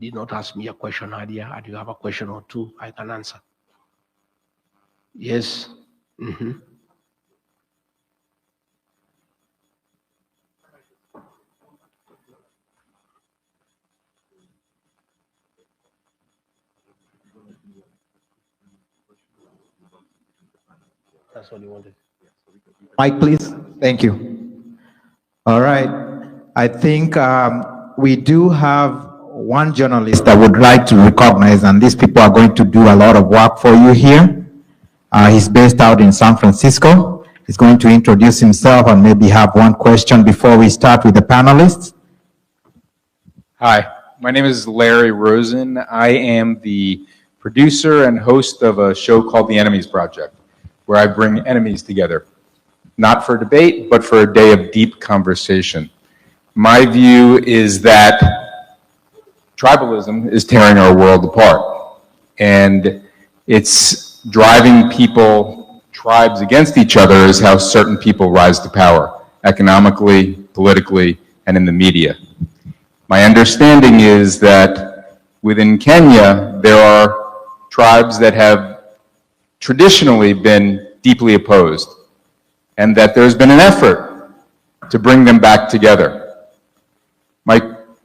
did not ask me a question earlier, and you have a question or two, I can answer. Yes. That's what you wanted. Mike, please. Thank you. All right. I think we do have one journalist that would like to recognize, and these people are going to do a lot of work for you here. He's based out in San Francisco. He's going to introduce himself and maybe have one question before we start with the panelists. Hi, my name is Larry Rosen. I am the producer and host of a show called The Enemies Project, where I bring enemies together, not for debate, but for a day of deep conversation. My view is that tribalism is tearing our world apart, and it's driving people, tribes against each other is how certain people rise to power, economically, politically, and in the media. My understanding is that within Kenya, there are tribes that have traditionally been deeply opposed, and that there's been an effort to bring them back together.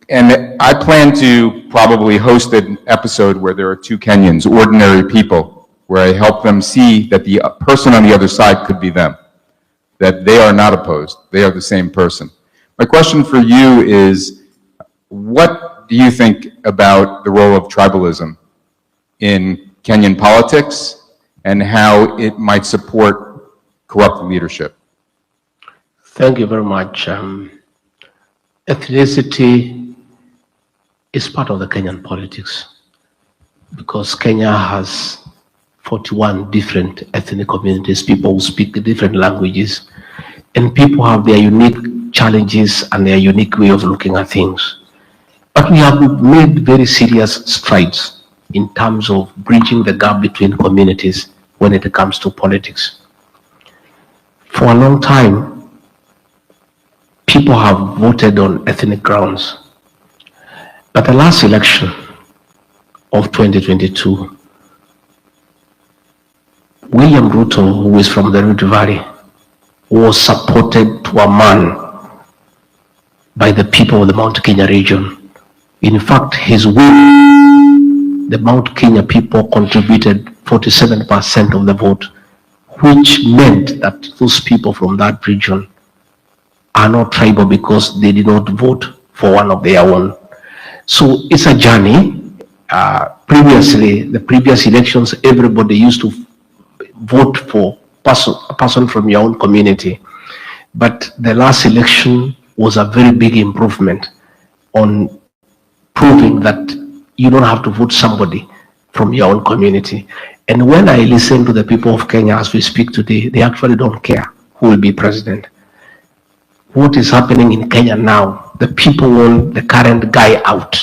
And I plan to probably host an episode where there are two Kenyans, ordinary people, where I help them see that the person on the other side could be them, that they are not opposed, they are the same person. My question for you is, what do you think about the role of tribalism in Kenyan politics and how it might support corrupt leadership? Thank you very much. Ethnicity is part of the Kenyan politics because Kenya has 41 different ethnic communities, people who speak different languages, and people have their unique challenges and their unique way of looking at things. But we have made very serious strides in terms of bridging the gap between communities when it comes to politics. For a long time, people have voted on ethnic grounds. But the last election of 2022, William Ruto, who is from the Rift Valley, was supported to a man by the people of the Mount Kenya region. In fact, his win, the Mount Kenya people contributed 47% of the vote, which meant that those people from that region are not tribal because they did not vote for one of their own. So it's a journey. Previously, the previous elections, everybody used to vote for a person from your own community. But the last election was a very big improvement on proving that you don't have to vote somebody from your own community. And when I listen to the people of Kenya as we speak today, they actually don't care who will be president. What is happening in Kenya now, the people want the current guy out.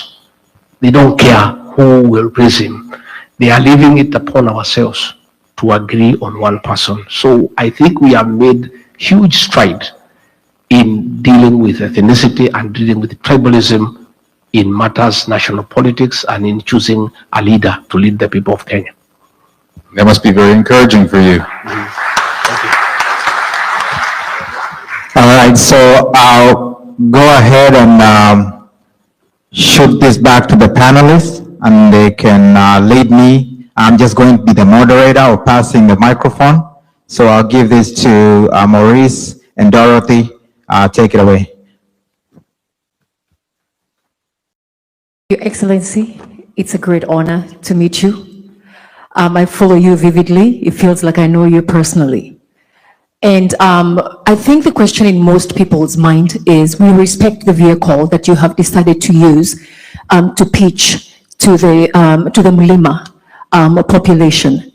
They don't care who will raise him. They are leaving it upon ourselves to agree on one person. So I think we have made huge strides in dealing with ethnicity and dealing with tribalism in matters national politics and in choosing a leader to lead the people of Kenya. That must be very encouraging for you. Thank you. All right, so I'll go ahead and shoot this back to the panelists, and they can lead me. I'm just going to be the moderator or passing the microphone. So I'll give this to Maurice and Dorothy. Take it away. Your Excellency, it's a great honor to meet you. I follow you vividly. It feels like I know you personally. And I think the question in most people's mind is, we respect the vehicle that you have decided to use to pitch to the Mlima population.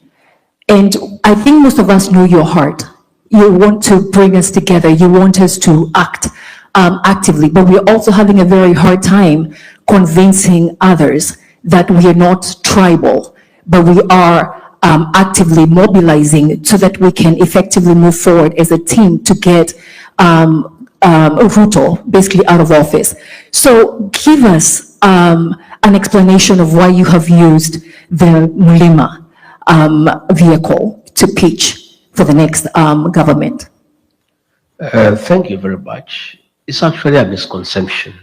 And I think most of us know your heart. You want to bring us together. You want us to act actively, but we're also having a very hard time convincing others that we are not tribal, but we are actively mobilizing so that we can effectively move forward as a team to get Ruto basically out of office. So give us an explanation of why you have used the Mulima vehicle to pitch for the next government. Thank you very much. It's actually a misconception.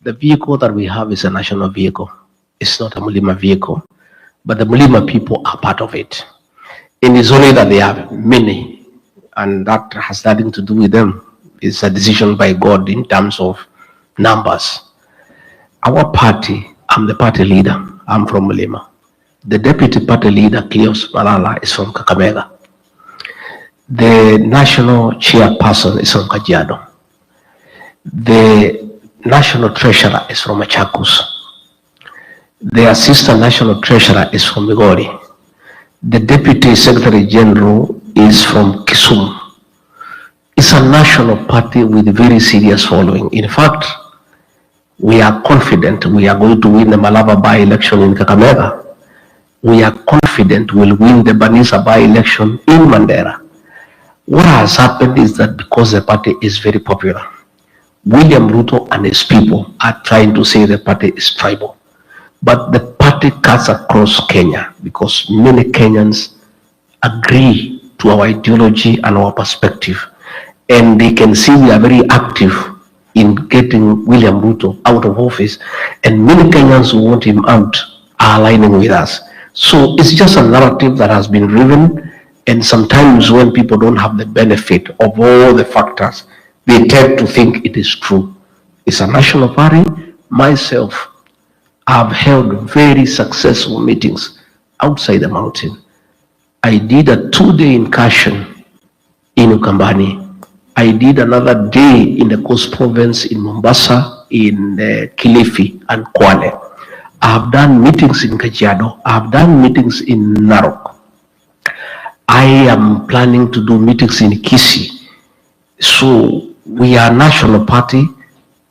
The vehicle that we have is a national vehicle. It's not a Mulima vehicle, but the Mulima people are part of it. And it's only that they have many, and that has nothing to do with them. It's a decision by God in terms of numbers. Our party, I'm the party leader. I'm from Mulima. The deputy party leader, Cleophas Malala, is from Kakamega. The national chairperson is from Kajiado. The national treasurer is from Machakos. The assistant national treasurer is from Migori. The deputy secretary general is from Kisumu. It's a national party with very serious following. In fact, we are confident we are going to win the Malava by-election in Kakamega. We are confident we'll win the Banisa by-election in Mandera. What has happened is that because the party is very popular, William Ruto and his people are trying to say the party is tribal. But the party cuts across Kenya because many Kenyans agree to our ideology and our perspective. And they can see we are very active in getting William Ruto out of office. And many Kenyans who want him out are aligning with us. So it's just a narrative that has been driven. And sometimes when people don't have the benefit of all the factors, they tend to think it is true. It's a national party. Myself, I've held very successful meetings outside the mountain. I did a 2-day incursion in Ukambani. I did another day in the Coast Province in Mombasa, in Kilifi and Kwale. I have done meetings in Kajiado. I have done meetings in Narok. I am planning to do meetings in Kisii. So we are a national party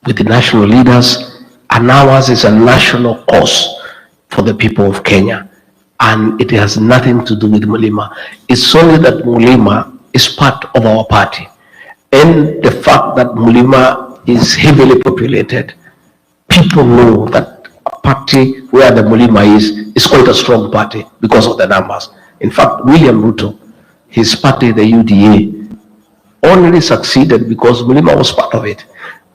with the national leaders, and ours is a national cause for the people of Kenya. And it has nothing to do with Mulima. It's only that Mulima is part of our party. And the fact that Mulima is heavily populated, people know that a party where the Mulima is quite a strong party because of the numbers. In fact, William Ruto, his party, the UDA, only succeeded because Mulima was part of it.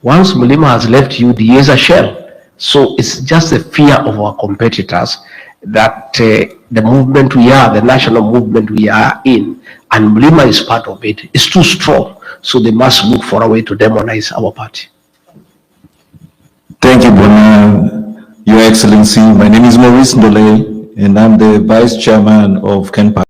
Once Mulima has left, UDA is a shell. So it's just the fear of our competitors that the movement we are, the national movement we are in, and Mulima is part of it, is too strong. So they must look for a way to demonize our party. Thank you, Bona, Your Excellency. My name is Maurice Ndole, and I'm the Vice Chairman of KENPA.